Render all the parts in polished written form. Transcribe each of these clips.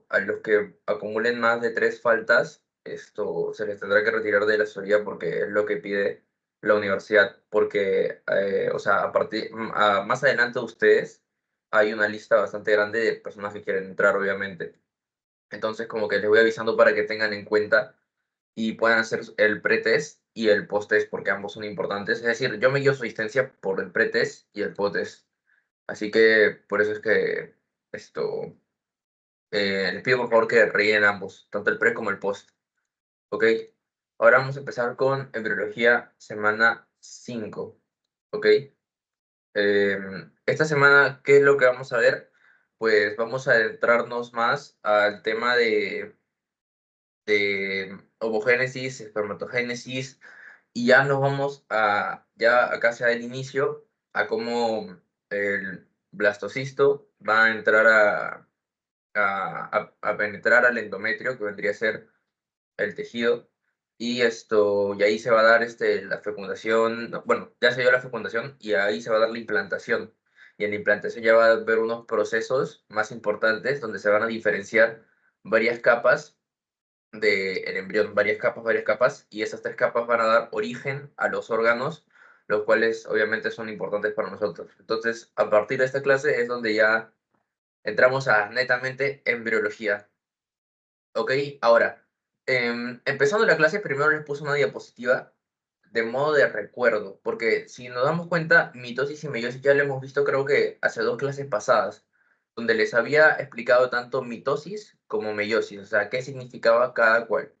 a los que acumulen más de 3 faltas, se les tendrá que retirar de la asesoría porque es lo que pide la universidad. Porque, o sea, más adelante de ustedes hay una lista bastante grande de personas que quieren entrar, obviamente. Entonces, como que les voy avisando para que tengan en cuenta y puedan hacer el pretest y el post-test, porque ambos son importantes. Es decir, yo me guío su asistencia por el pretest y el post-test. Así que por eso es que esto, les pido por favor que rellenen ambos, tanto el pre como el post. ¿Ok? Ahora vamos a empezar con embriología semana 5. ¿Ok? Esta semana, ¿qué es lo que vamos a ver? Pues vamos a adentrarnos más al tema de ovogénesis, espermatogénesis, y ya nos vamos ya acá sea el inicio, a cómo el blastocisto va a entrar a penetrar al endometrio, que vendría a ser el tejido, y ahí se va a dar la fecundación, no, bueno, ya se dio la fecundación y ahí se va a dar la implantación. Y en la implantación ya va a haber unos procesos más importantes donde se van a diferenciar varias capas del embrión, varias capas, y esas 3 capas van a dar origen a los órganos, los cuales obviamente son importantes para nosotros. Entonces, a partir de esta clase es donde ya entramos a netamente embriología. Ok, ahora, empezando la clase, primero les puse una diapositiva de modo de recuerdo, porque si nos damos cuenta, mitosis y meiosis ya lo hemos visto creo que hace 2 clases pasadas, donde les había explicado tanto mitosis como meiosis, o sea, qué significaba cada cual.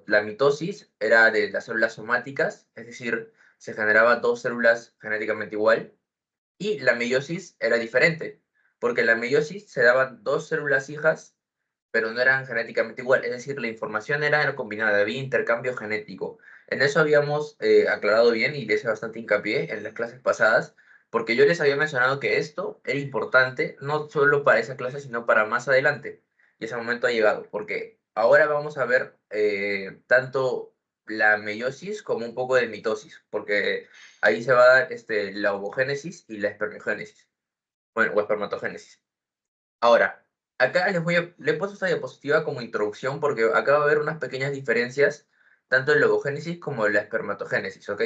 La mitosis era de las células somáticas, es decir, se generaba 2 células genéticamente igual, y la meiosis era diferente, porque la meiosis se daban 2 células hijas pero no eran genéticamente igual, es decir, la información era combinada, había intercambio genético. En eso habíamos aclarado bien y les hice bastante hincapié en las clases pasadas, porque yo les había mencionado que esto era importante, no solo para esa clase, sino para más adelante. Y ese momento ha llegado, porque ahora vamos a ver tanto la meiosis como un poco de mitosis, porque ahí se va a dar la ovogénesis y la espermogénesis, bueno, o espermatogénesis. Ahora, acá le he puesto esta diapositiva como introducción porque acá va a haber unas pequeñas diferencias, tanto en la ovogénesis como en la espermatogénesis, ¿ok?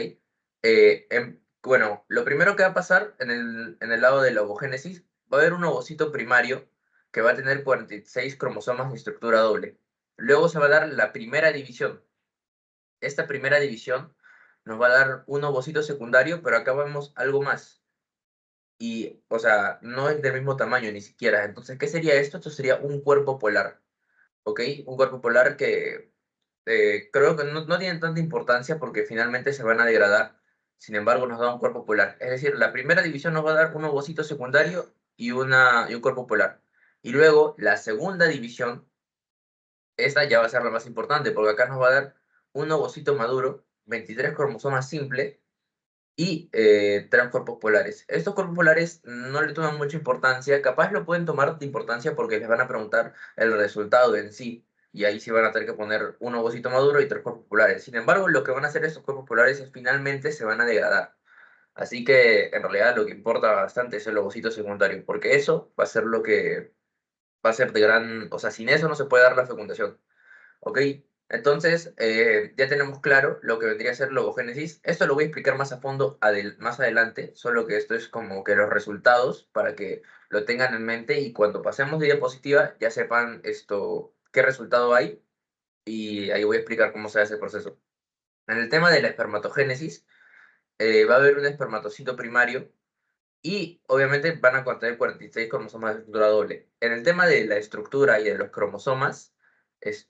Bueno, lo primero que va a pasar en el lado de la ovogénesis, va a haber un ovocito primario que va a tener 46 cromosomas de estructura doble. Luego se va a dar la primera división. Esta primera división nos va a dar un ovocito secundario, pero acá vemos algo más. Y, o sea, no es del mismo tamaño ni siquiera. Entonces, ¿qué sería esto? Esto sería un cuerpo polar, ¿ok? Un cuerpo polar que creo que no tiene tanta importancia porque finalmente se van a degradar. Sin embargo, nos da un cuerpo polar. Es decir, la primera división nos va a dar un ovocito secundario y un cuerpo polar. Y luego, la segunda división, esta ya va a ser la más importante porque acá nos va a dar un ovocito maduro, 23 cromosomas simples y 3 cuerpos polares. Estos cuerpos polares no le toman mucha importancia, capaz lo pueden tomar de importancia porque les van a preguntar el resultado en sí, y ahí sí van a tener que poner un ovocito maduro y 3 cuerpos polares. Sin embargo, lo que van a hacer estos cuerpos polares es finalmente se van a degradar. Así que en realidad lo que importa bastante es el ovocito secundario, porque eso va a ser lo que va a ser de gran, o sea, sin eso no se puede dar la fecundación. ¿Ok? Entonces, ya tenemos claro lo que vendría a ser logogénesis. Esto lo voy a explicar más a fondo más adelante, solo que esto es como que los resultados para que lo tengan en mente y cuando pasemos de diapositiva ya sepan qué resultado hay y ahí voy a explicar cómo se hace el proceso. En el tema de la espermatogénesis, va a haber un espermatocito primario y obviamente van a contener 46 cromosomas de estructura doble. En el tema de la estructura y de los cromosomas,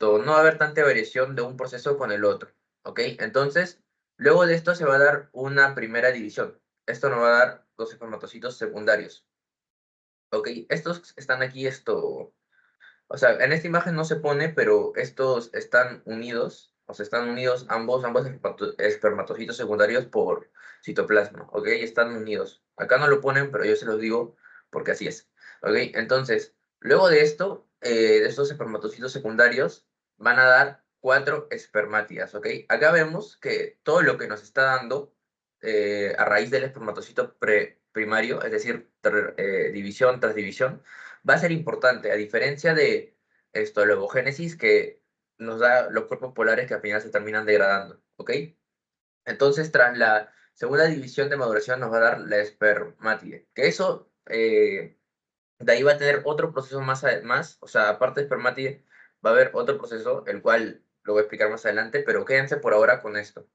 no va a haber tanta variación de un proceso con el otro, ¿ok? Entonces, luego de esto se va a dar una primera división. Esto nos va a dar 12 espermatocitos secundarios, ¿ok? Estos están aquí, o sea, en esta imagen no se pone, pero estos están unidos, o sea, están unidos ambos espermatocitos secundarios por citoplasma, ¿ok? Están unidos. Acá no lo ponen, pero yo se los digo porque así es, ¿ok? Entonces, luego de esto, de estos espermatocitos secundarios, van a dar 4 espermátidas, ¿ok? Acá vemos que todo lo que nos está dando a raíz del espermatocito primario, es decir, división tras división, va a ser importante, a diferencia de la ovogénesis que nos da los cuerpos polares que al final se terminan degradando, ¿ok? Entonces, tras la segunda división de maduración nos va a dar la espermátide, que eso, de ahí va a tener otro proceso más, o sea, aparte de espermátide, va a haber otro proceso, el cual lo voy a explicar más adelante, pero quédense por ahora con esto.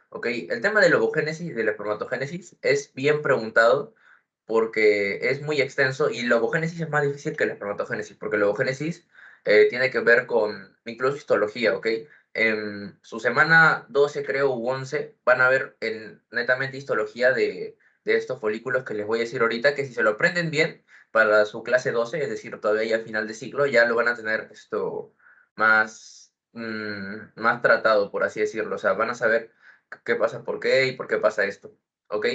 ¿Ok? El tema de la ovogénesis y de la espermatogénesis es bien preguntado porque es muy extenso y la ovogénesis es más difícil que la espermatogénesis, porque la ovogénesis tiene que ver con incluso histología, ¿ok? En su semana 12, creo, u 11, van a ver netamente histología de estos folículos que les voy a decir ahorita, que si se lo aprenden bien para su clase 12, es decir, todavía a final de ciclo, ya lo van a tener más tratado, por así decirlo. O sea, van a saber qué pasa, por qué y por qué pasa esto, ¿ok?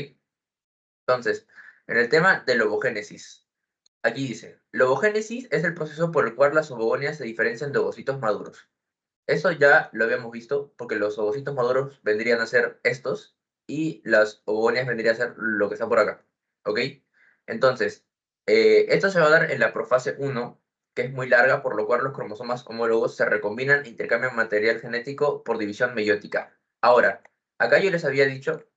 Entonces, en el tema de la ovogénesis, aquí dice, la ovogénesis es el proceso por el cual las ovogonias se diferencian de ovocitos maduros. Eso ya lo habíamos visto, porque los ovocitos maduros vendrían a ser estos, y las ovogonias vendrían a ser lo que está por acá, ¿ok? Entonces, esto se va a dar en la profase 1, que es muy larga, por lo cual los cromosomas homólogos se recombinan e intercambian material genético por división meiótica. Ahora, acá yo les había dicho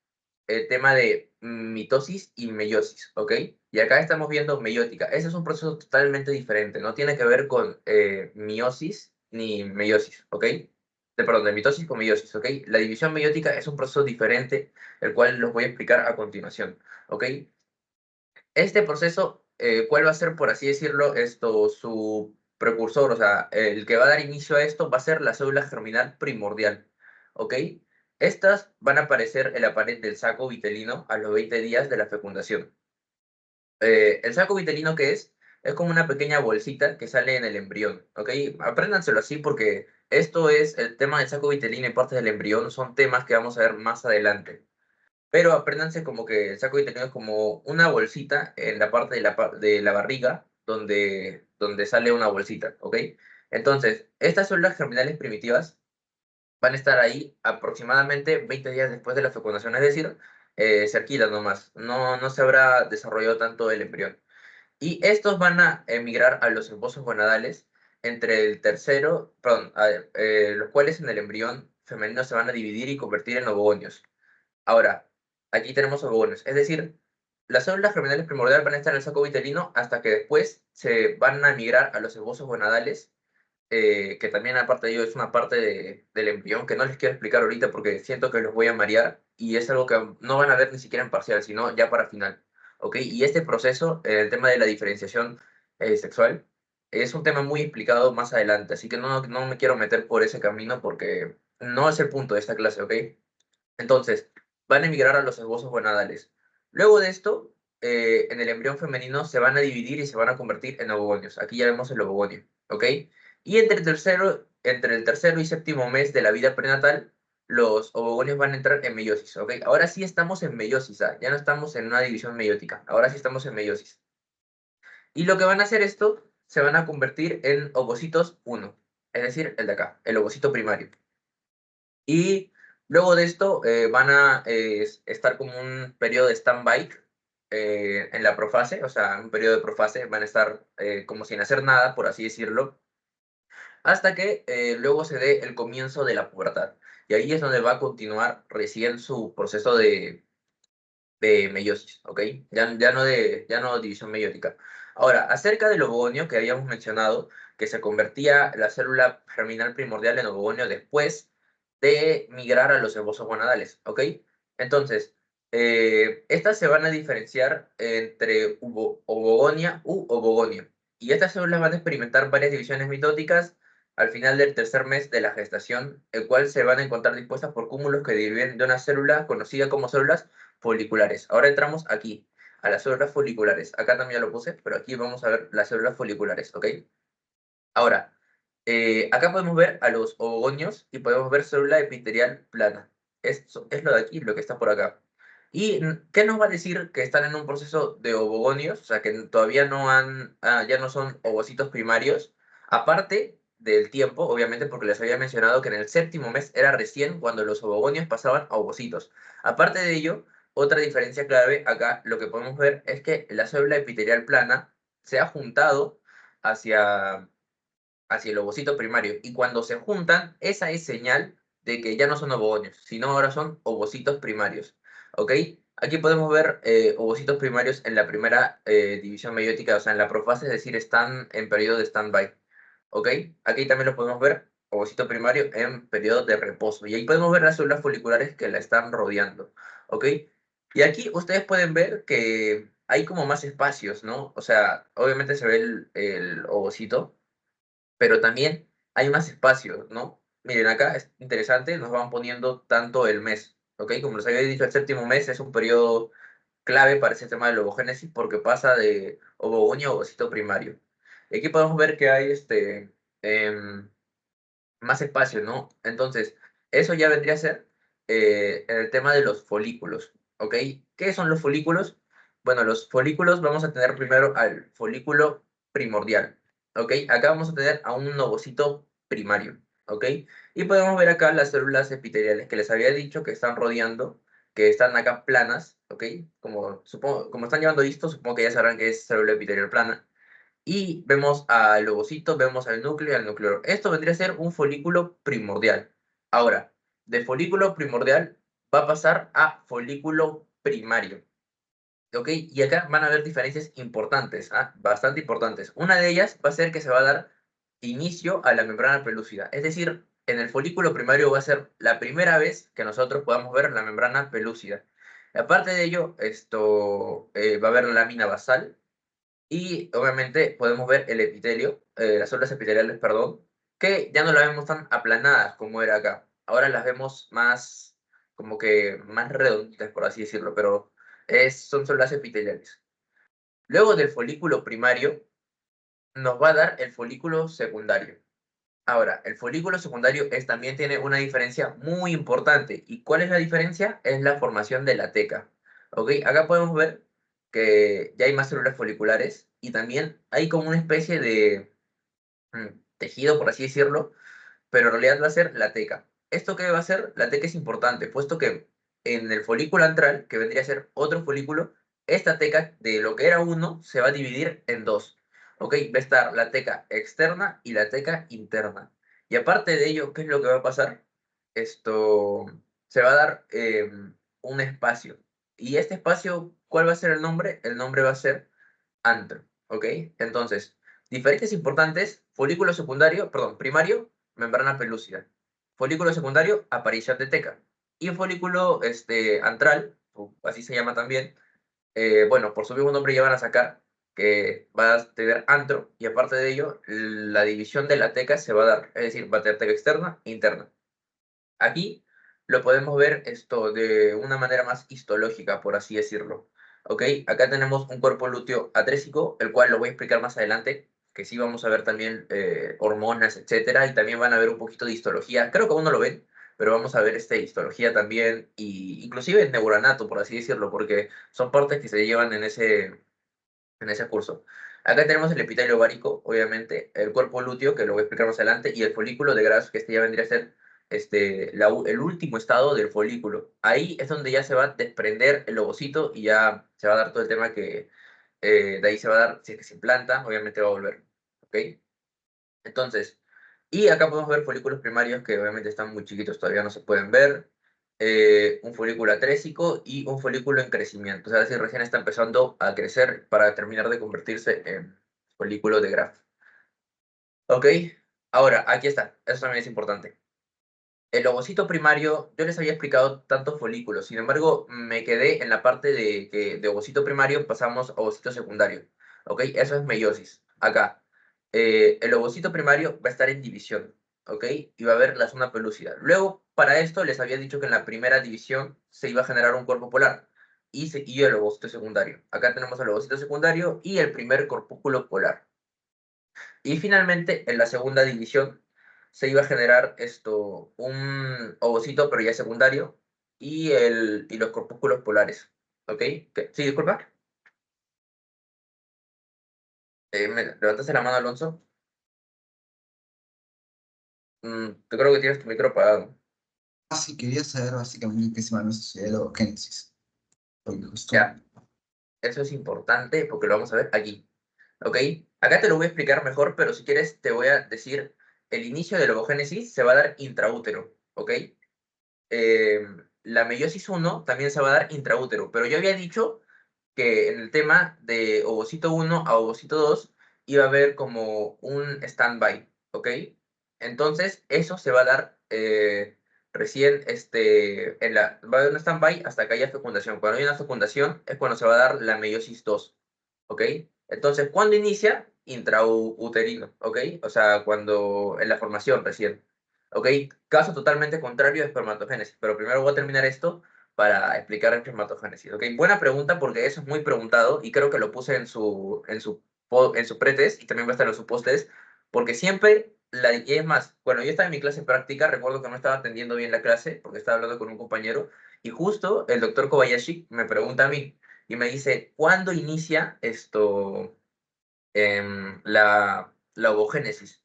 el tema de mitosis y meiosis, ¿ok? Y acá estamos viendo meiótica. Ese es un proceso totalmente diferente, no tiene que ver con meiosis ni meiosis, ¿ok? Perdón, de mitosis con meiosis, ¿ok? La división meiótica es un proceso diferente, el cual los voy a explicar a continuación, ¿ok? Este proceso, ¿cuál va a ser, por así decirlo, su precursor? O sea, el que va a dar inicio a esto va a ser la célula germinal primordial, ¿ok? Estas van a aparecer en la pared del saco vitelino a los 20 días de la fecundación. El saco vitelino, ¿qué es? Es como una pequeña bolsita que sale en el embrión, ¿ok? Apréndanselo así porque esto es el tema del saco vitelino y partes del embrión, son temas que vamos a ver más adelante. Pero apréndanse como que el saco vitelino es como una bolsita en la parte de la barriga donde sale una bolsita, ¿ok? Entonces, estas células germinales primitivas van a estar ahí aproximadamente 20 días después de la fecundación, es decir, cerquita nomás, no se habrá desarrollado tanto el embrión. Y estos van a emigrar a los esbozos gonadales entre el tercero, perdón, los cuales en el embrión femenino se van a dividir y convertir en ovogonios. Ahora, aquí tenemos ovogonios, es decir, las células germinales primordiales van a estar en el saco vitelino hasta que después se van a migrar a los esbozos gonadales, que también aparte de ello es una parte del embrión que no les quiero explicar ahorita porque siento que los voy a marear y es algo que no van a ver ni siquiera en parcial, sino ya para final, ¿ok? Y este proceso, el tema de la diferenciación sexual, es un tema muy explicado más adelante, así que no me quiero meter por ese camino porque no es el punto de esta clase, ¿ok? Entonces, van a emigrar a los esbozos gonadales. Luego de esto, en el embrión femenino se van a dividir y se van a convertir en ovogonios. Aquí ya vemos el ovogonio, ¿ok? Y entre el tercero y séptimo mes de la vida prenatal, los ovogonios van a entrar en meiosis, ¿ok? Ahora sí estamos en meiosis, ¿ah? Ya no estamos en una división meiótica, ahora sí estamos en meiosis. Y lo que van a hacer esto, se van a convertir en ovocitos 1, es decir, el de acá, el ovocito primario. Y luego de esto van a estar como un periodo de stand-by en la profase, o sea, un periodo de profase, van a estar como sin hacer nada, por así decirlo, hasta que luego se dé el comienzo de la pubertad. Y ahí es donde va a continuar recién su proceso de meiosis, ¿ok? Ya no división meiótica. Ahora, acerca del ovogonio que habíamos mencionado, que se convertía la célula germinal primordial en ovogonio después de migrar a los esbozos gonadales, ¿ok? Entonces, estas se van a diferenciar entre ovogonia u ovogonio. Y estas células van a experimentar varias divisiones mitóticas al final del tercer mes de la gestación, el cual se van a encontrar dispuestas por cúmulos que dividen de una célula conocida como células foliculares. Ahora entramos aquí, a las células foliculares. Acá también ya lo puse, pero aquí vamos a ver las células foliculares, ¿ok? Ahora, acá podemos ver a los ovogonios y podemos ver célula epitelial plana. Esto es lo de aquí, lo que está por acá. ¿Y qué nos va a decir que están en un proceso de ovogonios? O sea, que todavía ya no son ovocitos primarios. Aparte del tiempo, obviamente, porque les había mencionado que en el séptimo mes era recién cuando los ovogonios pasaban a ovocitos. Aparte de ello, otra diferencia clave acá, lo que podemos ver es que la célula epitelial plana se ha juntado hacia el ovocito primario. Y cuando se juntan, esa es señal de que ya no son ovogonios, sino ahora son ovocitos primarios. ¿Ok? Aquí podemos ver ovocitos primarios en la primera división meiótica, o sea, en la profase, es decir, están en periodo de stand-by. ¿Ok? Aquí también lo podemos ver, ovocito primario en periodo de reposo. Y ahí podemos ver las células foliculares que la están rodeando. ¿Ok? Y aquí ustedes pueden ver que hay como más espacios, ¿no? O sea, obviamente se ve el ovocito, pero también hay más espacios, ¿no? Miren, acá es interesante, nos van poniendo tanto el mes, ¿ok? Como les había dicho, el séptimo mes es un periodo clave para ese tema de la ovogénesis porque pasa de ovogonio a ovocito primario. Y aquí podemos ver que hay em, más espacio, ¿no? Entonces, eso ya vendría a ser en el tema de los folículos, ¿ok? ¿Qué son los folículos? Bueno, los folículos vamos a tener primero al folículo primordial, ¿ok? Acá vamos a tener a un ovocito primario, ¿ok? Y podemos ver acá las células epiteliales que les había dicho que están rodeando, que están acá planas, ¿ok? Como están llevando esto, supongo que ya sabrán que es célula epitelial plana. Y vemos al ovocito, vemos al núcleo y al núcleo. Esto vendría a ser un folículo primordial. Ahora, de folículo primordial va a pasar a folículo primario. ¿Ok? Y acá van a haber diferencias importantes, bastante importantes. Una de ellas va a ser que se va a dar inicio a la membrana pelúcida. Es decir, en el folículo primario va a ser la primera vez que nosotros podamos ver la membrana pelúcida. Aparte de ello, va a haber la lámina basal, y obviamente podemos ver el epitelio, las células epiteliales, perdón, que ya no las vemos tan aplanadas como era acá. Ahora las vemos más, como que más redonditas, por así decirlo, pero son células epiteliales. Luego del folículo primario, nos va a dar el folículo secundario. Ahora, el folículo secundario también tiene una diferencia muy importante. ¿Y cuál es la diferencia? Es la formación de la teca. ¿Ok? Acá podemos ver que ya hay más células foliculares y también hay como una especie de tejido, por así decirlo, pero en realidad va a ser la teca. ¿Esto qué va a ser? La teca es importante, puesto que en el folículo antral, que vendría a ser otro folículo, esta teca de lo que era uno se va a dividir en dos. ¿Ok? Va a estar la teca externa y la teca interna. Y aparte de ello, ¿qué es lo que va a pasar? Esto se va a dar un espacio. ¿Y este espacio, cuál va a ser el nombre? El nombre va a ser antro. ¿Ok? Entonces, diferencias importantes: folículo secundario, perdón, primario, membrana pelúcida. Folículo secundario, aparición de teca. Y folículo antral, así se llama también, bueno, por su mismo nombre ya van a sacar que va a tener antro, y aparte de ello, la división de la teca se va a dar, es decir, va a tener teca externa e interna. Aquí lo podemos ver de una manera más histológica, por así decirlo. ¿Ok? Acá tenemos un cuerpo lúteo atrésico, el cual lo voy a explicar más adelante, que sí vamos a ver también hormonas, etcétera, y también van a ver un poquito de histología. Creo que aún no lo ven, pero vamos a ver histología también, y inclusive neuranato, por así decirlo, porque son partes que se llevan en ese curso. Acá tenemos el epitelio ovárico, obviamente, el cuerpo lúteo, que lo voy a explicar más adelante, y el folículo de Graves, que ya vendría a ser el último estado del folículo. Ahí es donde ya se va a desprender el ovocito y ya se va a dar todo el tema que de ahí se va a dar, si es que se implanta, obviamente va a volver. ¿Ok? Entonces, y acá podemos ver folículos primarios que obviamente están muy chiquitos, todavía no se pueden ver. Un folículo atrésico y un folículo en crecimiento. O sea, es decir, recién está empezando a crecer para terminar de convertirse en folículo de Graf. ¿Ok? Ahora, aquí está. Eso también es importante. El ovocito primario, yo les había explicado tantos folículos, sin embargo, me quedé en la parte de que de ovocito primario pasamos a ovocito secundario. ¿Ok? Eso es meiosis. Acá, el ovocito primario va a estar en división. ¿Ok? Y va a haber la zona pelúcida. Luego, para esto, les había dicho que en la primera división se iba a generar un cuerpo polar y el ovocito secundario. Acá tenemos el ovocito secundario y el primer corpúsculo polar. Y finalmente, en la segunda división, se iba a generar un ovocito, pero ya secundario, y los corpúsculos polares. ¿Ok? Sí, disculpa. ¿Levantaste la mano, Alonso? Yo creo que tienes tu micro apagado. Sí, quería saber básicamente qué se llama la Génesis. Porque justo. Ya, eso es importante porque lo vamos a ver aquí. ¿Ok? Acá te lo voy a explicar mejor, pero si quieres te voy a decir, el inicio de la ovogénesis se va a dar intraútero, ¿ok? La meiosis 1 también se va a dar intraútero, pero yo había dicho que en el tema de ovocito 1 a ovocito 2 iba a haber como un stand-by, ¿ok? Entonces, eso se va a dar recién, va a haber un stand-by hasta que haya fecundación. Cuando hay una fecundación es cuando se va a dar la meiosis 2, ¿ok? Entonces, ¿cuándo inicia? Intrauterino, ¿ok? O sea, cuando en la formación recién, ¿ok? Caso totalmente contrario de espermatogénesis, pero primero voy a terminar esto para explicar el espermatogénesis, ¿ok? Buena pregunta porque eso es muy preguntado y creo que lo puse en su pretest y también va a estar en su post-test, porque siempre, y es más, bueno, yo estaba en mi clase práctica, recuerdo que no estaba atendiendo bien la clase porque estaba hablando con un compañero y justo el doctor Kobayashi me pregunta a mí y me dice, ¿cuándo inicia la ovogénesis?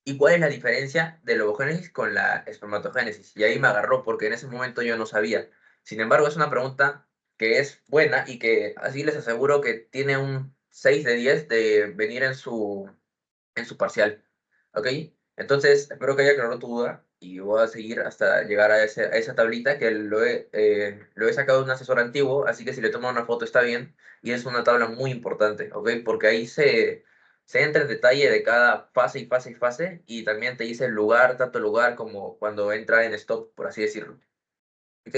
¿Y cuál es la diferencia de la ovogénesis con la espermatogénesis? Y ahí me agarró porque en ese momento yo no sabía. Sin embargo, es una pregunta que es buena y que así les aseguro que tiene un 6 de 10 de venir en su parcial. ¿Ok? Entonces, espero que haya aclarado tu duda y voy a seguir hasta llegar a esa tablita que lo he sacado de un asesor antiguo, así que si le tomo una foto está bien. Y es una tabla muy importante, ¿ok? Porque ahí se entra en detalle de cada fase y fase y fase y también te dice el lugar, tanto lugar como cuando entra en stop, por así decirlo. ¿Ok?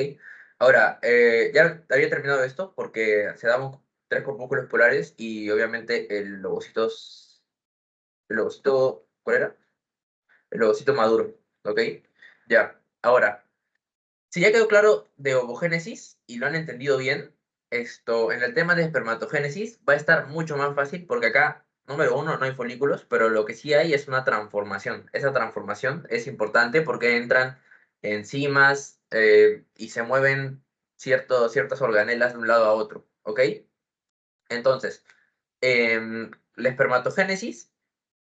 Ahora, ya había terminado esto porque se daban tres corpúsculos polares y obviamente el lobocito, ¿cuál era? El ovocito maduro, ¿ok? Ya, ahora, si ya quedó claro de ovogénesis y lo han entendido bien, en el tema de espermatogénesis va a estar mucho más fácil porque acá, número uno, no hay folículos, pero lo que sí hay es una transformación. Esa transformación es importante porque entran enzimas y se mueven ciertas organelas de un lado a otro, ¿ok? Entonces, la espermatogénesis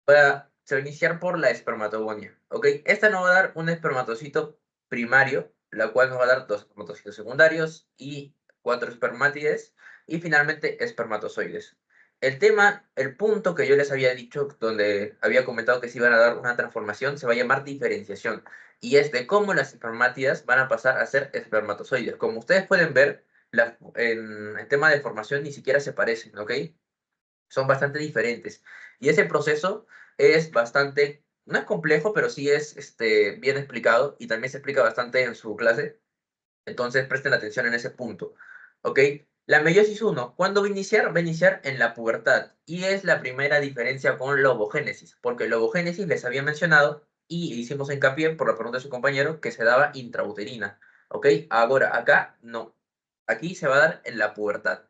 se va a iniciar por la espermatogonia, ¿ok? Esta nos va a dar un espermatocito primario, la cual nos va a dar dos espermatocitos secundarios y cuatro espermátides, y finalmente espermatozoides. El punto que yo les había dicho, donde había comentado que se iban a dar una transformación, se va a llamar diferenciación, y es de cómo las espermátidas van a pasar a ser espermatozoides. Como ustedes pueden ver, en el tema de formación ni siquiera se parecen, ¿ok? Son bastante diferentes. Y ese proceso es bastante, no es complejo, pero sí es bien explicado y también se explica bastante en su clase. Entonces presten atención en ese punto. ¿Ok? La meiosis 1, ¿cuándo va a iniciar? Va a iniciar en la pubertad. Y es la primera diferencia con la ovogénesis, porque la ovogénesis les había mencionado y hicimos hincapié por la pregunta de su compañero que se daba intrauterina. ¿Ok? Ahora, acá no. Aquí se va a dar en la pubertad.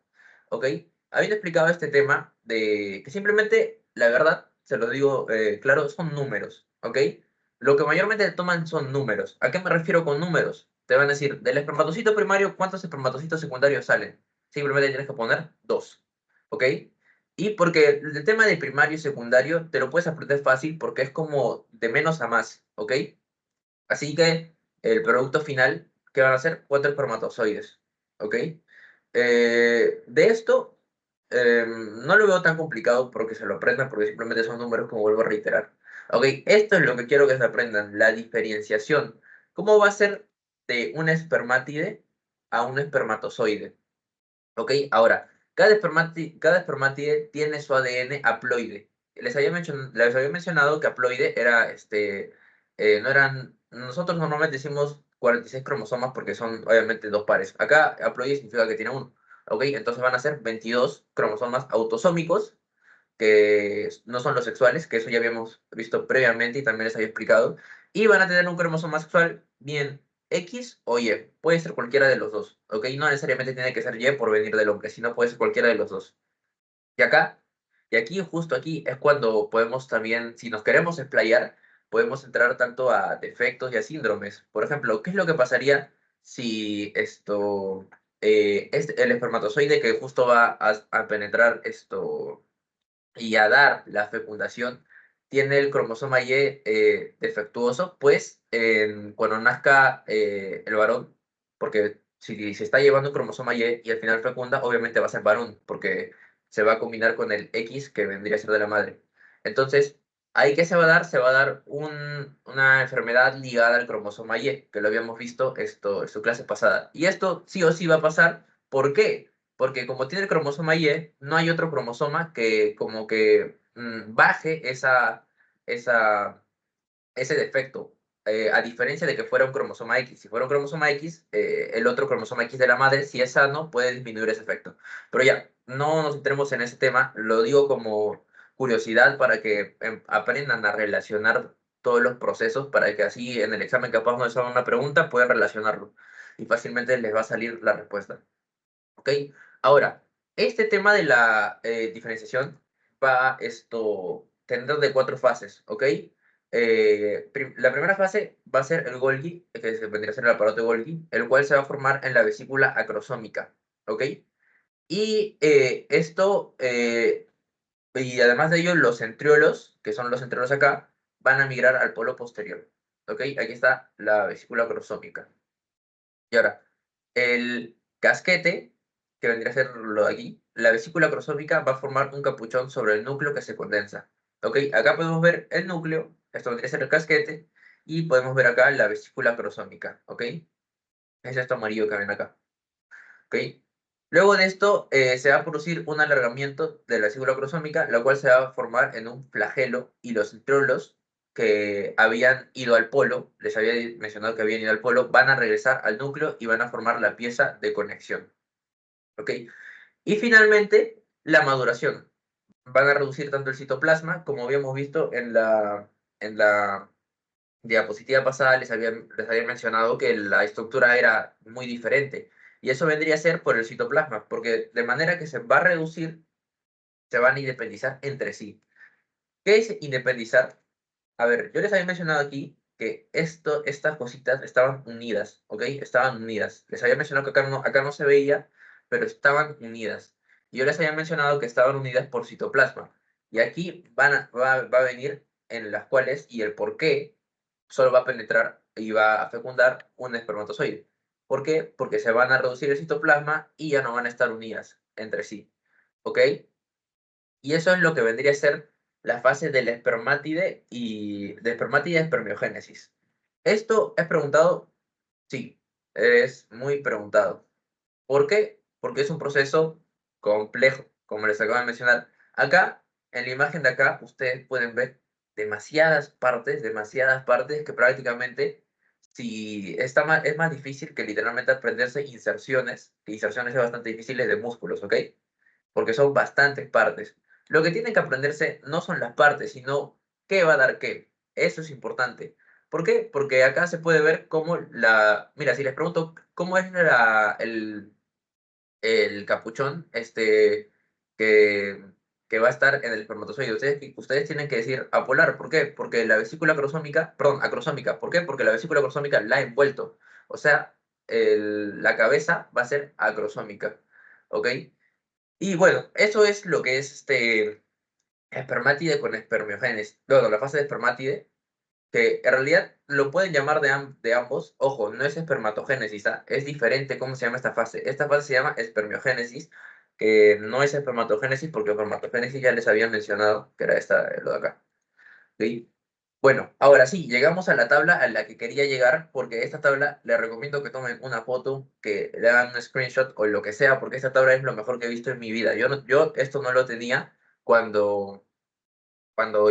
¿Ok? Habiendo explicado este tema de que simplemente, la verdad, se lo digo claro, son números. ¿Ok? Lo que mayormente toman son números. ¿A qué me refiero con números? Te van a decir, del espermatocito primario, ¿cuántos espermatocitos secundarios salen? Simplemente tienes que poner 2, ¿ok? Y porque el tema de primario y secundario te lo puedes aprender fácil porque es como de menos a más, ¿ok? Así que el producto final, ¿qué van a ser? 4 espermatozoides, ¿ok? De esto, no lo veo tan complicado porque se lo aprendan, porque simplemente son números, como vuelvo a reiterar. Ok, esto es lo que quiero que se aprendan, la diferenciación. ¿Cómo va a ser de un espermátide a un espermatozoide? Ok, ahora, cada espermátide tiene su ADN haploide. Les había mencionado que haploide era, no eran, nosotros normalmente decimos 46 cromosomas porque son obviamente dos pares. Acá haploide significa que tiene uno. Ok, entonces van a ser 22 cromosomas autosómicos, que no son los sexuales, que eso ya habíamos visto previamente y también les había explicado, y van a tener un cromosoma sexual bien X o Y, puede ser cualquiera de los dos, ¿ok? No necesariamente tiene que ser Y por venir del hombre, sino puede ser cualquiera de los dos. Y acá, y aquí, justo aquí, es cuando podemos también, si nos queremos explayar, podemos entrar tanto a defectos y a síndromes. Por ejemplo, ¿qué es lo que pasaría si el espermatozoide que justo va a penetrar y a dar la fecundación tiene el cromosoma Y defectuoso, pues cuando nazca el varón, porque si se está llevando un cromosoma Y y al final fecunda, obviamente va a ser varón, porque se va a combinar con el X que vendría a ser de la madre. Entonces, ¿ahí qué se va a dar? Se va a dar una enfermedad ligada al cromosoma Y, que lo habíamos visto en su clase pasada. Y esto sí o sí va a pasar. ¿Por qué? Porque como tiene el cromosoma Y, no hay otro cromosoma que como que baje ese defecto. A diferencia de que fuera un cromosoma X. Si fuera un cromosoma X, el otro cromosoma X de la madre, si es sano, puede disminuir ese efecto. Pero ya, no nos centremos en ese tema. Lo digo como curiosidad para que aprendan a relacionar todos los procesos, para que así en el examen capaz no les hagan una pregunta, puedan relacionarlo. Y fácilmente les va a salir la respuesta. ¿Ok? Ahora, este tema de la diferenciación va tener de 4 fases, ¿ok? La primera fase va a ser el Golgi, que vendría a ser el aparato de Golgi, el cual se va a formar en la vesícula acrosómica, ¿ok? Y y además de ello, los centriolos, que son los centriolos acá, van a migrar al polo posterior, ¿ok? Aquí está la vesícula acrosómica. Y ahora, el casquete, que vendría a ser lo de aquí, la vesícula acrosómica va a formar un capuchón sobre el núcleo que se condensa. ¿Ok? Acá podemos ver el núcleo, esto vendría a ser el casquete, y podemos ver acá la vesícula acrosómica. ¿Ok? Es esto amarillo que ven acá. ¿Ok? Luego de esto se va a producir un alargamiento de la vesícula acrosómica, la cual se va a formar en un flagelo, y los centriolos que habían ido al polo, les había mencionado que habían ido al polo, van a regresar al núcleo y van a formar la pieza de conexión. ¿Ok? Y finalmente, la maduración. Van a reducir tanto el citoplasma, como habíamos visto en la diapositiva pasada, les había mencionado que la estructura era muy diferente. Y eso vendría a ser por el citoplasma, porque de manera que se va a reducir, se van a independizar entre sí. ¿Qué es independizar? A ver, yo les había mencionado aquí que estas cositas estaban unidas, ¿ok? Estaban unidas. Les había mencionado que acá no se veía, pero estaban unidas. Y yo les había mencionado que estaban unidas por citoplasma. Y aquí va a venir en las cuales y el por qué solo va a penetrar y va a fecundar un espermatozoide. ¿Por qué? Porque se van a reducir el citoplasma y ya no van a estar unidas entre sí, ¿ok? Y eso es lo que vendría a ser la fase del espermátide y espermiogénesis. ¿Esto es preguntado? Sí, es muy preguntado. ¿Por qué? Porque es un proceso complejo, como les acabo de mencionar. Acá, en la imagen de acá, ustedes pueden ver demasiadas partes que prácticamente si es más difícil que literalmente aprenderse inserciones, que inserciones es bastante difíciles de músculos, ¿ok? Porque son bastantes partes. Lo que tienen que aprenderse no son las partes, sino qué va a dar qué. Eso es importante. ¿Por qué? Porque acá se puede ver cómo Mira, si les pregunto cómo es el capuchón que, que va a estar en el espermatozoide, ustedes tienen que decir apolar. ¿Por qué? Porque la vesícula acrosómica, perdón, acrosómica. ¿Por qué? Porque la vesícula acrosómica la ha envuelto. O sea, la cabeza va a ser acrosómica. ¿Ok? Y bueno, eso es lo que es espermátide con espermiogénesis. Bueno, la fase de espermátide, que en realidad lo pueden llamar de ambos. Ojo, no es espermatogénesis, ¿ah? Es diferente cómo se llama esta fase. Esta fase se llama espermiogénesis, que no es espermatogénesis, porque espermatogénesis ya les había mencionado, que era lo de acá. ¿Sí? Bueno, ahora sí, llegamos a la tabla a la que quería llegar, porque esta tabla les recomiendo que tomen una foto, que le hagan un screenshot o lo que sea, porque esta tabla es lo mejor que he visto en mi vida. Yo esto no lo tenía cuando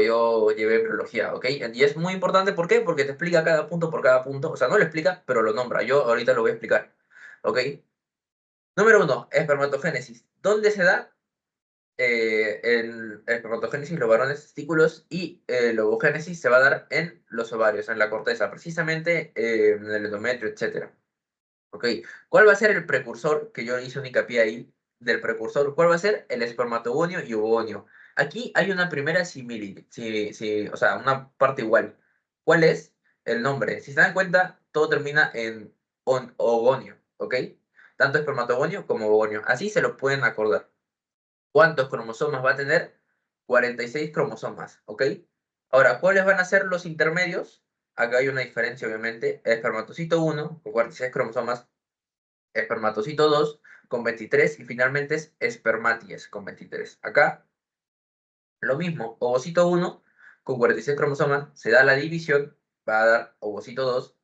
yo llevé embriología, ¿ok? Y es muy importante, ¿por qué? Porque te explica cada punto por cada punto. O sea, no lo explica, pero lo nombra. Yo ahorita lo voy a explicar, ¿ok? Número 1, espermatogénesis. ¿Dónde se da? El espermatogénesis, los varones testículos, y el ovogénesis se va a dar en los ovarios, en la corteza, precisamente en el endometrio, etc. ¿Ok? ¿Cuál va a ser el precursor, que yo hice un hincapié ahí, del precursor? ¿Cuál va a ser? El espermatogonio y ovogonio. Aquí hay una primera similitud, o sea, una parte igual. ¿Cuál es? El nombre. Si se dan cuenta, todo termina en ogonio, ¿ok? Tanto espermatogonio como ovogonio. Así se lo pueden acordar. ¿Cuántos cromosomas va a tener? 46 cromosomas, ¿ok? Ahora, ¿cuáles van a ser los intermedios? Acá hay una diferencia, obviamente. Espermatocito 1, con 46 cromosomas. Espermatocito 2, con 23 y finalmente es espermátides con 23. Acá, lo mismo, ovocito 1 con 46 cromosomas, se da la división, va a dar ovocito 2.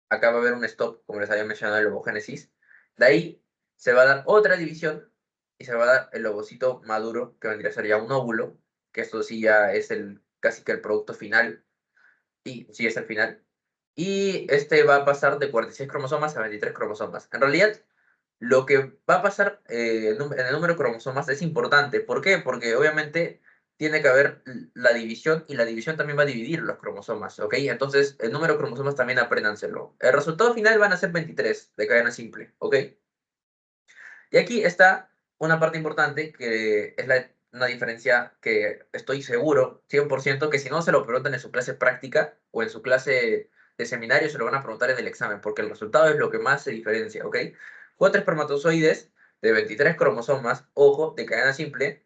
Acá va a haber un stop, como les había mencionado en la ovogénesis. De ahí se va a dar otra división y se va a dar el ovocito maduro, que vendría a ser ya un óvulo, que esto sí ya es casi que el producto final, y sí es el final. Y este va a pasar de 46 cromosomas a 23 cromosomas. En realidad, lo que va a pasar en el número de cromosomas es importante. ¿Por qué? Porque obviamente tiene que haber la división y la división también va a dividir los cromosomas, ¿ok? Entonces, el número de cromosomas también apréndanselo. El resultado final van a ser 23 de cadena simple, ¿ok? Y aquí está una parte importante que es una diferencia que estoy seguro, 100%, que si no se lo preguntan en su clase práctica o en su clase de seminario, se lo van a preguntar en el examen, porque el resultado es lo que más se diferencia, ¿ok? 4 espermatozoides de 23 cromosomas, ojo, de cadena simple,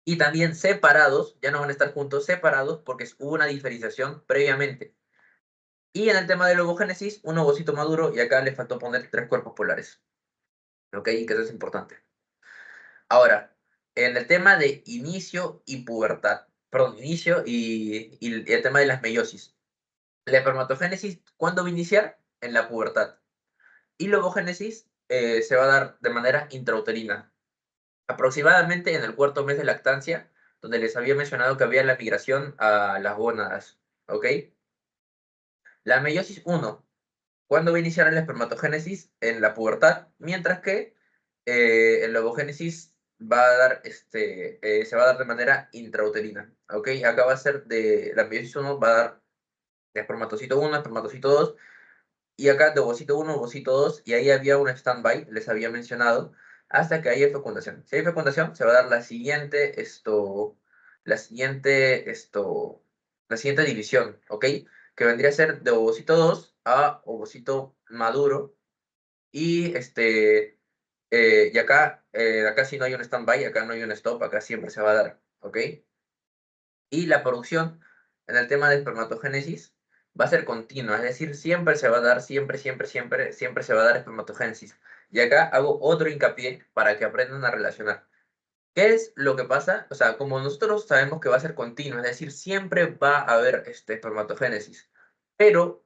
y también separados, ya no van a estar juntos, separados porque hubo una diferenciación previamente. Y en el tema de la ovogénesis, un ovocito maduro, y acá le faltó poner 3 cuerpos polares, ¿ok? Que eso es importante. Ahora, en el tema de inicio y pubertad, perdón, inicio y el tema de las meiosis. La espermatogénesis, ¿cuándo va a iniciar? En la pubertad. Y la ovogénesis se va a dar de manera intrauterina, aproximadamente en el cuarto mes de lactancia, donde les había mencionado que había la migración a las gónadas, ¿ok? La meiosis 1, ¿cuándo va a iniciar la espermatogénesis? En la pubertad, mientras que en la ovogénesis va a dar, se va a dar de manera intrauterina, ¿ok? Acá va a ser de la meiosis 1, va a dar espermatocito 1, espermatocito 2, y acá de ovocito 1, ovocito 2, y ahí había un stand-by, les había mencionado, hasta que haya fecundación. Si hay fecundación, se va a dar la siguiente división, ¿ok? Que vendría a ser de ovocito 2 a ovocito maduro, y acá sí no hay un stand-by, acá no hay un stop, acá siempre se va a dar, ¿ok? Y la producción en el tema de espermatogénesis va a ser continua, es decir, siempre se va a dar, siempre se va a dar espermatogénesis. Y acá hago otro hincapié para que aprendan a relacionar. ¿Qué es lo que pasa? O sea, como nosotros sabemos que va a ser continuo, es decir, siempre va a haber espermatogénesis, pero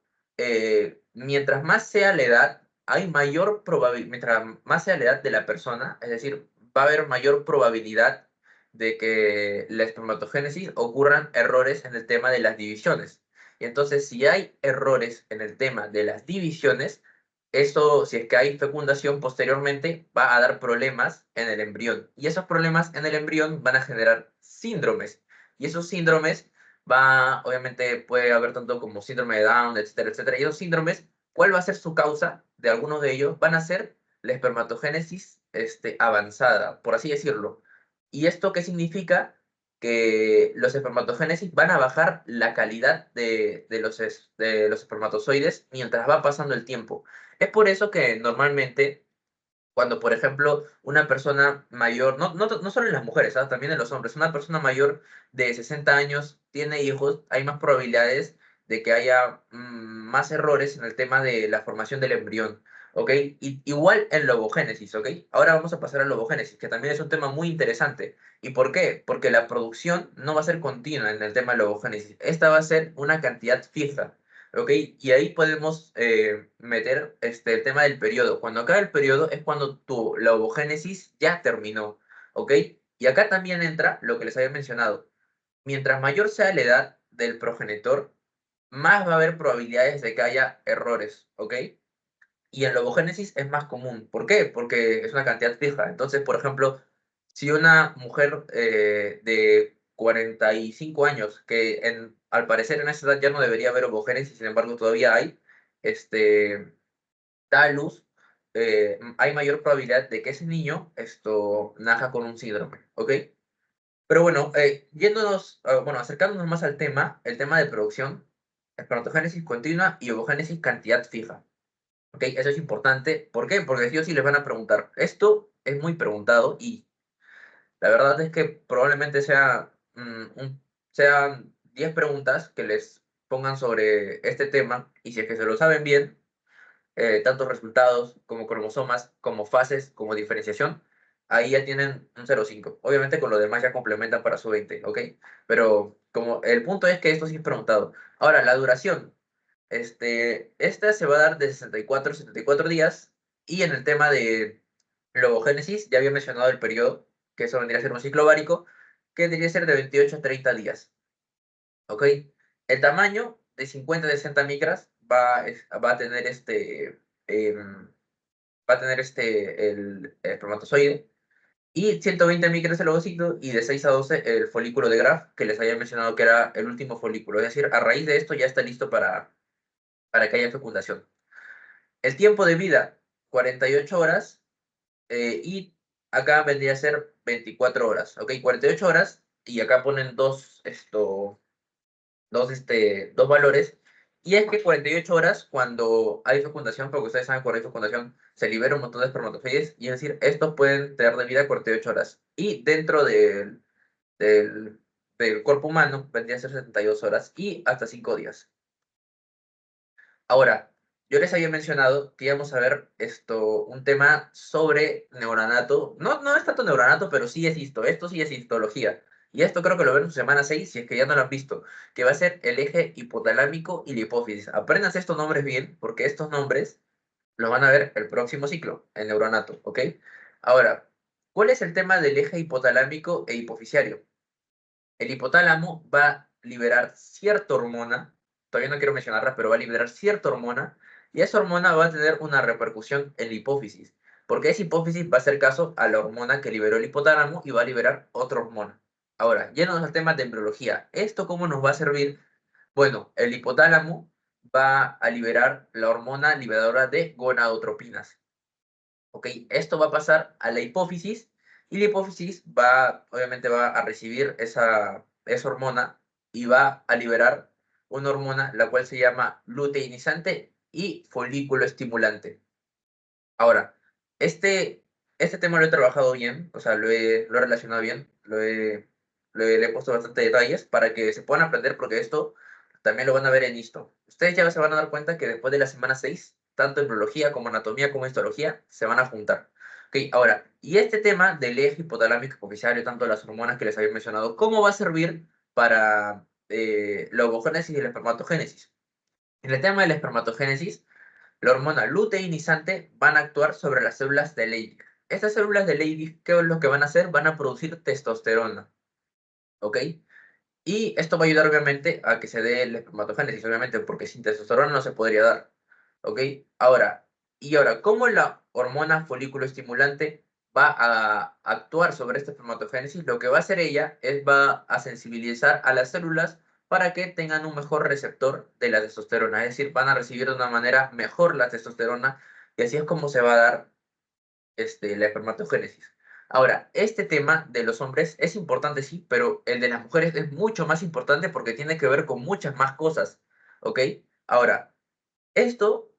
mientras más sea la edad, hay mayor probabilidad, mientras más sea la edad de la persona, es decir, va a haber mayor probabilidad de que la espermatogénesis ocurran errores en el tema de las divisiones. Y entonces, si hay errores en el tema de las divisiones, eso, si es que hay fecundación posteriormente, va a dar problemas en el embrión. Y esos problemas en el embrión van a generar síndromes. Y esos síndromes obviamente puede haber tanto como síndrome de Down, etcétera, etcétera. Y esos síndromes, ¿cuál va a ser su causa de algunos de ellos? Van a ser la espermatogénesis avanzada, por así decirlo. ¿Y esto qué significa? Que los espermatogénesis van a bajar la calidad de los espermatozoides mientras va pasando el tiempo. Es por eso que normalmente, cuando por ejemplo una persona mayor, no solo en las mujeres, ¿ah? También en los hombres, una persona mayor de 60 años tiene hijos, hay más probabilidades de que haya más errores en el tema de la formación del embrión, ¿ok? Igual en la ovogénesis, ¿ok? Ahora vamos a pasar a la ovogénesis, que también es un tema muy interesante. ¿Y por qué? Porque la producción no va a ser continua en el tema de la ovogénesis. Esta va a ser una cantidad fija. ¿Ok? Y ahí podemos meter el tema del periodo. Cuando acaba el periodo es cuando la ovogénesis ya terminó. ¿Ok? Y acá también entra lo que les había mencionado. Mientras mayor sea la edad del progenitor, más va a haber probabilidades de que haya errores. ¿Ok? Y en la ovogénesis es más común. ¿Por qué? Porque es una cantidad fija. Entonces, por ejemplo, si una mujer de 45 años, que al parecer en esa edad ya no debería haber ovogénesis, sin embargo todavía hay, da a luz, hay mayor probabilidad de que ese niño nazca con un síndrome, ¿ok? Pero bueno, acercándonos más al tema, el tema de producción, espermatogénesis continua y ovogénesis cantidad fija. ¿Ok? Eso es importante. ¿Por qué? Porque sí o sí les van a preguntar. Esto es muy preguntado y la verdad es que probablemente sean 10 preguntas que les pongan sobre este tema y si es que se lo saben bien, tanto resultados como cromosomas, como fases, como diferenciación, ahí ya tienen un 0,5. Obviamente con lo demás ya complementan para su 20, ¿ok? Pero como el punto es que esto sí es preguntado. Ahora, la duración. Esta se va a dar de 64 a 74 días y en el tema de logogénesis ya había mencionado el periodo, que eso vendría a ser un ciclo ovárico, que debería ser de 28 a 30 días. ¿Ok? El tamaño de 50 a 60 micras va a tener el espermatozoide y 120 micras el ovocito y de 6 a 12 el folículo de Graf, que les había mencionado que era el último folículo. Es decir, a raíz de esto ya está listo para que haya fecundación. El tiempo de vida, 48 horas, y acá vendría a ser 24 horas, ¿ok? 48 horas, y acá ponen dos valores, y es que 48 horas, cuando hay fecundación, porque ustedes saben, cuando hay fecundación, se libera un montón de espermatozoides, y es decir, estos pueden tener de vida 48 horas, y dentro del, del cuerpo humano vendría a ser 72 horas, y hasta 5 días. Ahora, yo les había mencionado que íbamos a ver un tema sobre neuronato. No, no es tanto neuronato, pero sí es esto sí es histología. Y esto creo que lo ven en su semana 6, si es que ya no lo han visto, que va a ser el eje hipotalámico y la hipófisis. Aprendan estos nombres bien, porque estos nombres los van a ver el próximo ciclo, en neuronato, ¿ok? Ahora, ¿cuál es el tema del eje hipotalámico e hipofisiario? El hipotálamo va a liberar cierta hormona, todavía no quiero mencionarla, pero va a liberar cierta hormona, y esa hormona va a tener una repercusión en la hipófisis, porque esa hipófisis va a hacer caso a la hormona que liberó el hipotálamo y va a liberar otra hormona. Ahora, yéndonos al tema de embriología, ¿esto cómo nos va a servir? Bueno, el hipotálamo va a liberar la hormona liberadora de gonadotropinas. ¿Ok? Esto va a pasar a la hipófisis y la hipófisis obviamente va a recibir esa hormona y va a liberar una hormona la cual se llama luteinizante y folículo estimulante. Ahora, este tema lo he trabajado bien, o sea, lo he relacionado bien, le he puesto bastante detalles para que se puedan aprender porque esto también lo van a ver en histo. Ustedes ya se van a dar cuenta que después de la semana 6 tanto en biología como anatomía como histología se van a juntar. Ok, ahora, y este tema del eje hipotalámico hipofisario, tanto las hormonas que les había mencionado, ¿cómo va a servir para la ovogénesis y la espermatogénesis? En el tema de la espermatogénesis, la hormona luteinizante van a actuar sobre las células de Leydig. Estas células de Leydig, ¿qué es lo que van a hacer? Van a producir testosterona, ¿ok? Y esto va a ayudar obviamente a que se dé la espermatogénesis, obviamente, porque sin testosterona no se podría dar, ¿ok? Ahora, ¿cómo la hormona folículo estimulante va a actuar sobre esta espermatogénesis? Lo que va a hacer ella va a sensibilizar a las células para que tengan un mejor receptor de la testosterona, es decir, van a recibir de una manera mejor la testosterona y así es como se va a dar la espermatogénesis. Ahora, este tema de los hombres es importante, sí, pero el de las mujeres es mucho más importante porque tiene que ver con muchas más cosas, ¿ok? Ahora, esto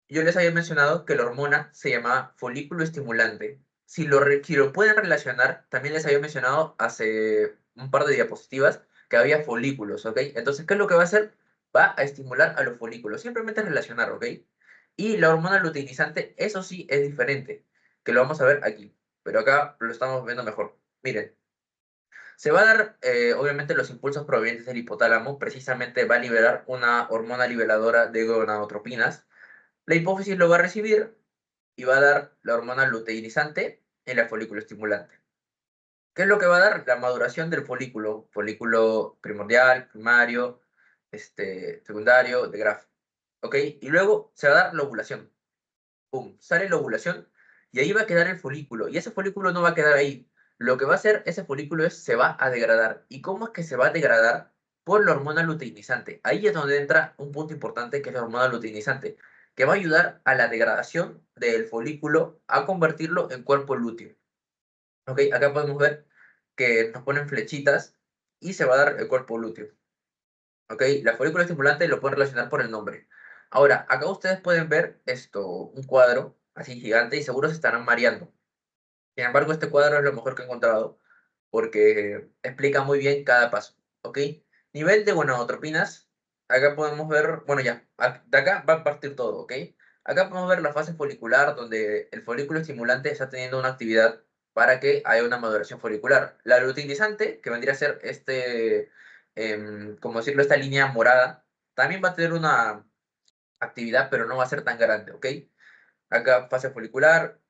yo les había mencionado que la hormona se llamaba folículo estimulante. Si lo pueden relacionar, también les había mencionado hace un par de diapositivas que había folículos, ¿ok? Entonces, ¿qué es lo que va a hacer? Va a estimular a los folículos, simplemente relacionar, ¿ok? Y la hormona luteinizante, eso sí es diferente, que lo vamos a ver aquí, pero acá lo estamos viendo mejor. Miren, se va a dar, obviamente, los impulsos provenientes del hipotálamo, precisamente va a liberar una hormona liberadora de gonadotropinas. La hipófisis lo va a recibir y va a dar la hormona luteinizante en la folículo estimulante. ¿Qué es lo que va a dar? La maduración del folículo primordial, primario, secundario, de Graf. ¿Ok? Y luego se va a dar la ovulación. ¡Pum! Sale la ovulación y ahí va a quedar el folículo. Y ese folículo no va a quedar ahí. Lo que va a hacer ese folículo se va a degradar. ¿Y cómo es que se va a degradar? Por la hormona luteinizante. Ahí es donde entra un punto importante que es la hormona luteinizante, que va a ayudar a la degradación del folículo a convertirlo en cuerpo lúteo. ¿Ok? Acá podemos ver que nos ponen flechitas y se va a dar el cuerpo lúteo. ¿Ok? La folícula estimulante lo pueden relacionar por el nombre. Ahora, acá ustedes pueden ver un cuadro así gigante y seguro se estarán mareando. Sin embargo, este cuadro es lo mejor que he encontrado porque explica muy bien cada paso. ¿Ok? Nivel de gonadotropinas. Acá podemos ver, bueno ya, de acá va a partir todo, ¿ok? Acá podemos ver la fase folicular, donde el folículo estimulante está teniendo una actividad para que haya una maduración folicular. La luteinizante, que vendría a ser como decirlo, esta línea morada, también va a tener una actividad, pero no va a ser tan grande, ¿ok? Acá fase folicular,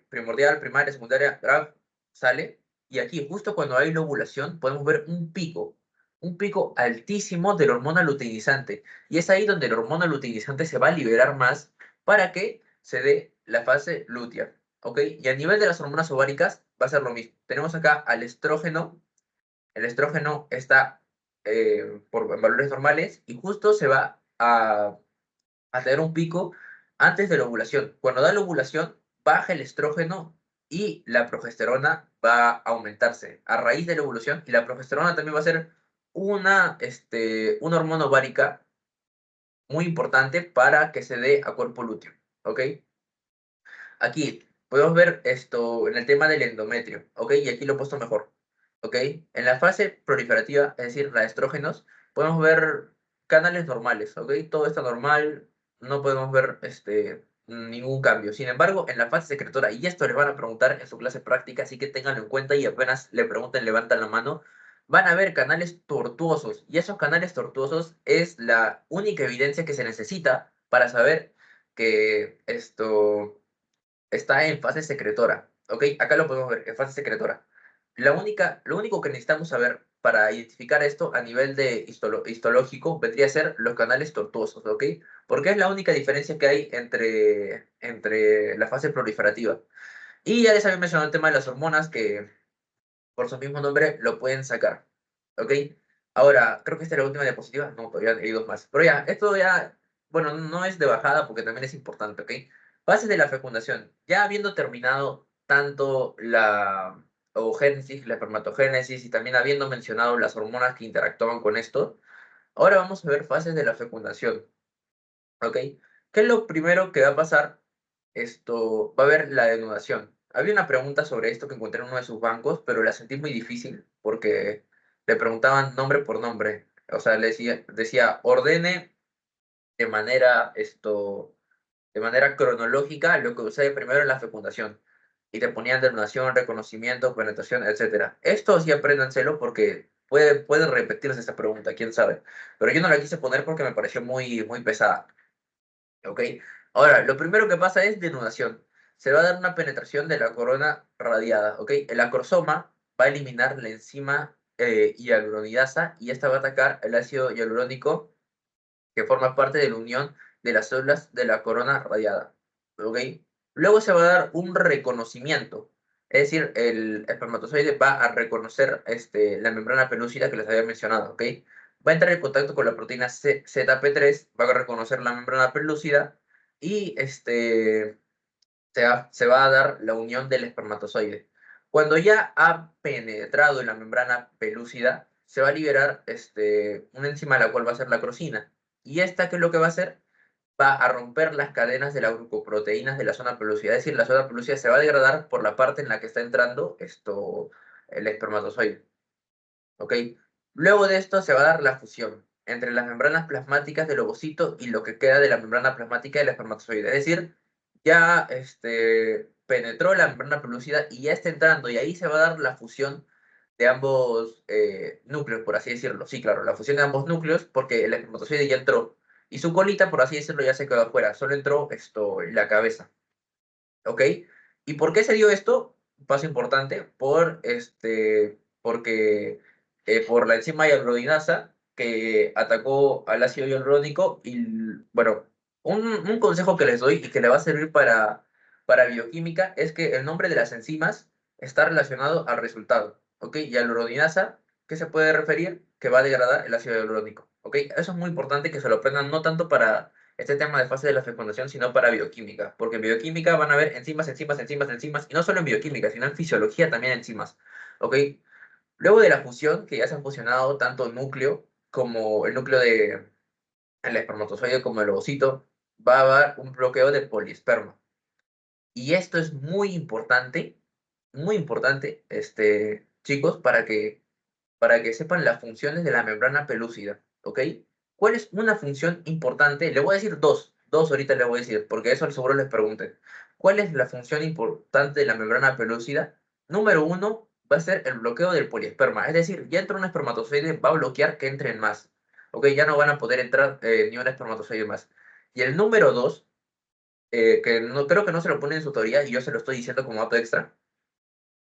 primordial, primaria, secundaria, graf, sale. Y aquí, justo cuando hay la ovulación, podemos ver un pico altísimo de la hormona luteinizante. Y es ahí donde la hormona luteinizante se va a liberar más para que se dé la fase lútea, ¿ok? Y a nivel de las hormonas ováricas va a ser lo mismo. Tenemos acá al estrógeno. El estrógeno está por valores normales y justo se va a tener un pico antes de la ovulación. Cuando da la ovulación, baja el estrógeno y la progesterona va a aumentarse a raíz de la ovulación, y la progesterona también va a ser una hormona ovárica muy importante para que se dé a cuerpo lúteo, ¿ok? Aquí podemos ver esto en el tema del endometrio, ¿ok? Y aquí lo he puesto mejor, ¿ok? En la fase proliferativa, es decir, la de estrógenos, podemos ver canales normales, ¿ok? Todo está normal, no podemos ver ningún cambio. Sin embargo, en la fase secretora, y esto les van a preguntar en su clase práctica, así que ténganlo en cuenta y apenas le pregunten, levantan la mano, van a ver canales tortuosos, y esos canales tortuosos es la única evidencia que se necesita para saber que está en fase secretora, ¿ok? Acá lo podemos ver, en fase secretora. Lo único que necesitamos saber para identificar esto a nivel de histológico vendría a ser los canales tortuosos, ¿ok? Porque es la única diferencia que hay entre la fase proliferativa. Y ya les había mencionado el tema de las hormonas, que por su mismo nombre lo pueden sacar, ¿ok? Ahora, creo que esta es la última diapositiva. No, todavía hay dos más. Pero ya, esto ya, bueno, no es de bajada porque también es importante, ¿ok? Fases de la fecundación. Ya habiendo terminado tanto la ovogénesis, la espermatogénesis y también habiendo mencionado las hormonas que interactúan con esto, ahora vamos a ver fases de la fecundación, ¿ok? ¿Qué es lo primero que va a pasar? Va a haber la denudación. Había una pregunta sobre esto que encontré en uno de sus bancos, pero la sentí muy difícil porque le preguntaban nombre por nombre. O sea, le decía, ordene de manera, de manera cronológica lo que sucede primero en la fecundación. Y te ponían denudación, reconocimiento, penetración, etcétera. Esto sí apréndanselo porque puede repetirse esta pregunta, quién sabe. Pero yo no la quise poner porque me pareció muy, muy pesada. ¿Ok? Ahora, lo primero que pasa es denudación. Se va a dar una penetración de la corona radiada, ¿ok? El acrosoma va a eliminar la enzima hialuronidasa, y esta va a atacar el ácido hialurónico que forma parte de la unión de las células de la corona radiada, ¿ok? Luego se va a dar un reconocimiento, es decir, el espermatozoide va a reconocer la membrana pelúcida que les había mencionado, ¿ok? Va a entrar en contacto con la proteína ZP3, va a reconocer la membrana pelúcida y se va a dar la unión del espermatozoide. Cuando ya ha penetrado en la membrana pelúcida, se va a liberar una enzima, la cual va a ser la crosina. ¿Y esta qué es lo que va a hacer? Va a romper las cadenas de las glucoproteínas de la zona pelúcida. Es decir, la zona pelúcida se va a degradar por la parte en la que está entrando el espermatozoide. ¿Ok? Luego de esto se va a dar la fusión entre las membranas plasmáticas del ovocito y lo que queda de la membrana plasmática del espermatozoide. Es decir, ya penetró la membrana pelúcida y ya está entrando, y ahí se va a dar la fusión de ambos núcleos, por así decirlo. Sí, claro, la fusión de ambos núcleos porque el espermatozoide ya entró y su colita, por así decirlo, ya se quedó afuera. Solo entró la cabeza. ¿Ok? ¿Y por qué se dio esto? Paso importante, porque por la enzima hialuronidasa que atacó al ácido hialurónico. Y bueno, un consejo que les doy y que le va a servir para bioquímica es que el nombre de las enzimas está relacionado al resultado, ¿ok? Hialuronidasa, ¿qué se puede referir? Que va a degradar el ácido hialurónico, ¿ok? Eso es muy importante que se lo aprendan, no tanto para este tema de fase de la fecundación, sino para bioquímica, porque en bioquímica van a haber enzimas, enzimas, enzimas, enzimas, y no solo en bioquímica, sino en fisiología también enzimas, ¿ok? Luego de la fusión, que ya se han fusionado tanto el núcleo como el núcleo de el espermatozoide como el ovocito, va a haber un bloqueo de poliesperma. Y esto es muy importante, chicos, para que sepan las funciones de la membrana pelúcida, ¿ok? ¿Cuál es una función importante? Le voy a decir dos, dos ahorita les voy a decir, porque eso seguro les pregunten. ¿Cuál es la función importante de la membrana pelúcida? Número uno va a ser el bloqueo del poliesperma, es decir, ya entra un espermatozoide, va a bloquear que entren más. ¿Ok? Ya no van a poder entrar ni un espermatozoide más. Y el número dos, que no, creo que no se lo pone en su teoría y yo se lo estoy diciendo como dato extra,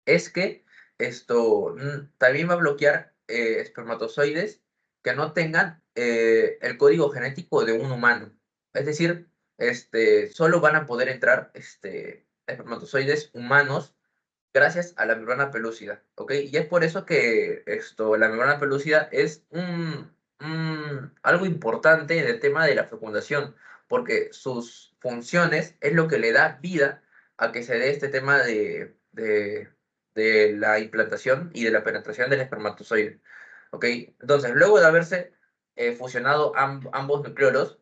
es que esto también va a bloquear espermatozoides que no tengan el código genético de un humano. Es decir, solo van a poder entrar espermatozoides humanos gracias a la membrana pelúcida, ¿ok? Y es por eso que la membrana pelúcida es algo importante en el tema de la fecundación, porque sus funciones es lo que le da vida a que se dé este tema de la implantación y de la penetración del espermatozoide, ¿ok? Entonces, luego de haberse fusionado ambos nucleolos,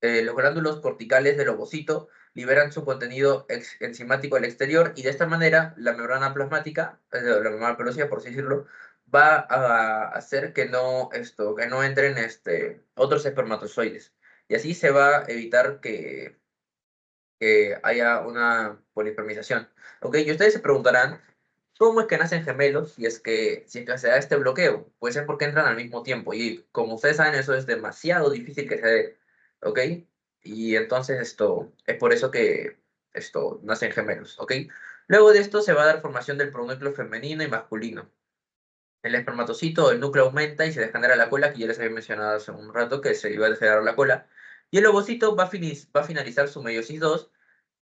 los glándulos corticales del ovocito liberan su contenido enzimático al exterior y de esta manera la membrana plasmática, la membrana pelúcida por así decirlo, va a hacer que no entren otros espermatozoides. Y así se va a evitar que haya una polifermización. ¿Ok? Y ustedes se preguntarán, ¿cómo es que nacen gemelos si es que se da este bloqueo? Puede ser porque entran al mismo tiempo y como ustedes saben eso es demasiado difícil que se dé, ¿ok? Y entonces es por eso que nacen gemelos, ¿ok? Luego de esto se va a dar formación del pronúcleo femenino y masculino. El espermatocito, el núcleo aumenta y se degenera la cola, que ya les había mencionado hace un rato que se iba a degenerar la cola. Y el ovocito va a finalizar su meiosis 2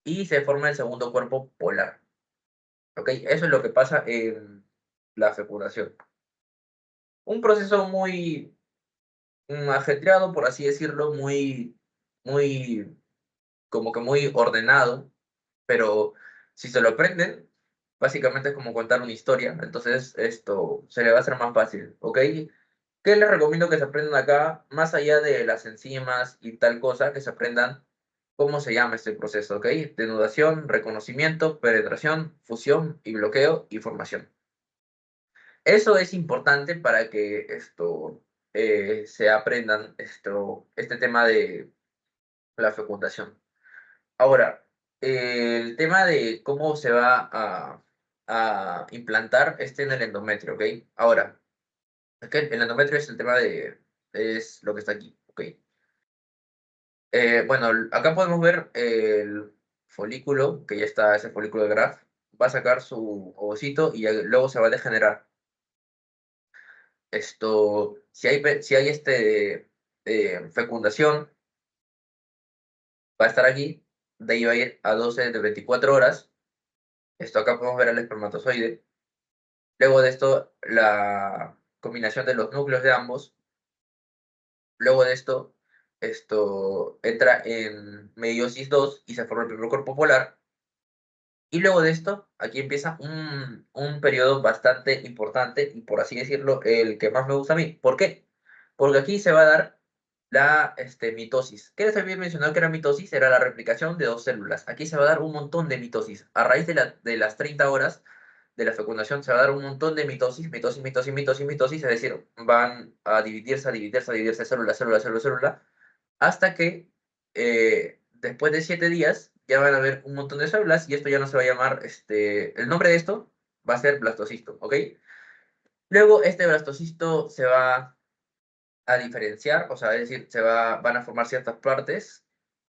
y se forma el segundo cuerpo polar. ¿Ok? Eso es lo que pasa en la fecundación. Un proceso muy ajetreado, por así decirlo, muy, como que muy ordenado, pero si se lo aprenden, básicamente es como contar una historia, entonces esto se le va a hacer más fácil, ¿ok? ¿Qué les recomiendo que se aprendan acá? Más allá de las enzimas y tal cosa, que se aprendan cómo se llama este proceso, ¿ok? Denudación, reconocimiento, penetración, fusión y bloqueo y formación. Eso es importante para que se aprendan este tema de la fecundación. Ahora, el tema de cómo se va a implantar en el endometrio, ¿ok? Ahora, es que el endometrio es el tema es lo que está aquí, ¿ok? Bueno, acá podemos ver el folículo, que ya está ese folículo de Graf, va a sacar su ovocito y luego se va a degenerar. Si hay fecundación, va a estar aquí, de ahí va a ir a 12 de 24 horas. Acá podemos ver el espermatozoide. Luego de esto, la combinación de los núcleos de ambos. Luego de esto entra en meiosis 2 y se forma el primer cuerpo polar. Y luego de esto, aquí empieza un periodo bastante importante y por así decirlo, el que más me gusta a mí. ¿Por qué? Porque aquí se va a dar la mitosis. ¿Qué les había mencionado que era mitosis? Era la replicación de dos células. Aquí se va a dar un montón de mitosis. A raíz de las 30 horas de la fecundación se va a dar un montón de mitosis, mitosis, mitosis, mitosis, mitosis, es decir, van a dividirse, a dividirse, a dividirse célula, célula, célula, célula, hasta que después de 7 días ya van a haber un montón de células y esto ya no se va a llamar, el nombre de esto va a ser blastocisto, ¿ok? Luego este blastocisto se va a diferenciar, o sea, es decir, van a formar ciertas partes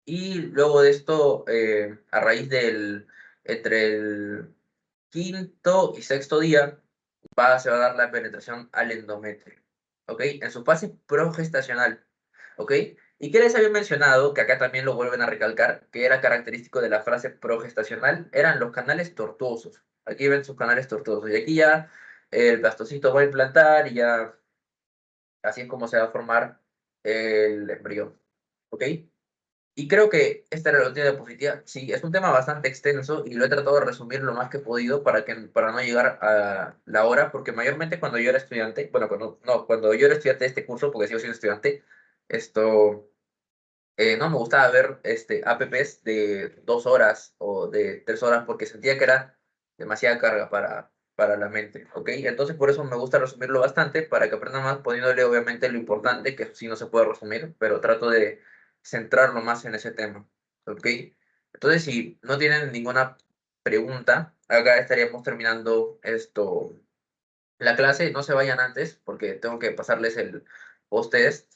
y luego de esto, a raíz entre el quinto y sexto día, se va a dar la penetración al endometrio, ¿ok? En su fase progestacional, ¿ok? ¿Y qué les había mencionado? Que acá también lo vuelven a recalcar, que era característico de la fase progestacional, eran los canales tortuosos. Aquí ven sus canales tortuosos. Y aquí ya el blastocito va a implantar y ya así es como se va a formar el embrión, ¿ok? Y creo que esta era la última diapositiva. Sí, es un tema bastante extenso y lo he tratado de resumir lo más que he podido para no llegar a la hora, porque mayormente cuando yo era estudiante, bueno, cuando yo era estudiante de este curso, porque sigo siendo estudiante, no me gustaba ver apps de 2 horas o de 3 horas porque sentía que era demasiada carga para la mente, ¿ok? Entonces por eso me gusta resumirlo bastante para que aprendan más poniéndole obviamente lo importante, que eso sí no se puede resumir, pero trato centrarlo más en ese tema, ¿ok? Entonces, si no tienen ninguna pregunta, acá estaríamos terminando la clase. No se vayan antes porque tengo que pasarles el post-test.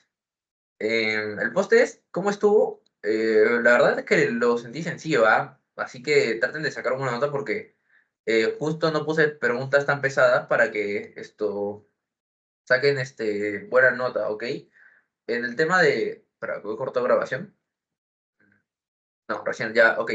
El post-test, ¿cómo estuvo? La verdad es que lo sentí sencillo, ¿ah? Así que traten de sacar una nota porque justo no puse preguntas tan pesadas para que saquen buena nota, ¿ok? En el tema de... Espera, ¿corto grabación? No, recién ya, ok.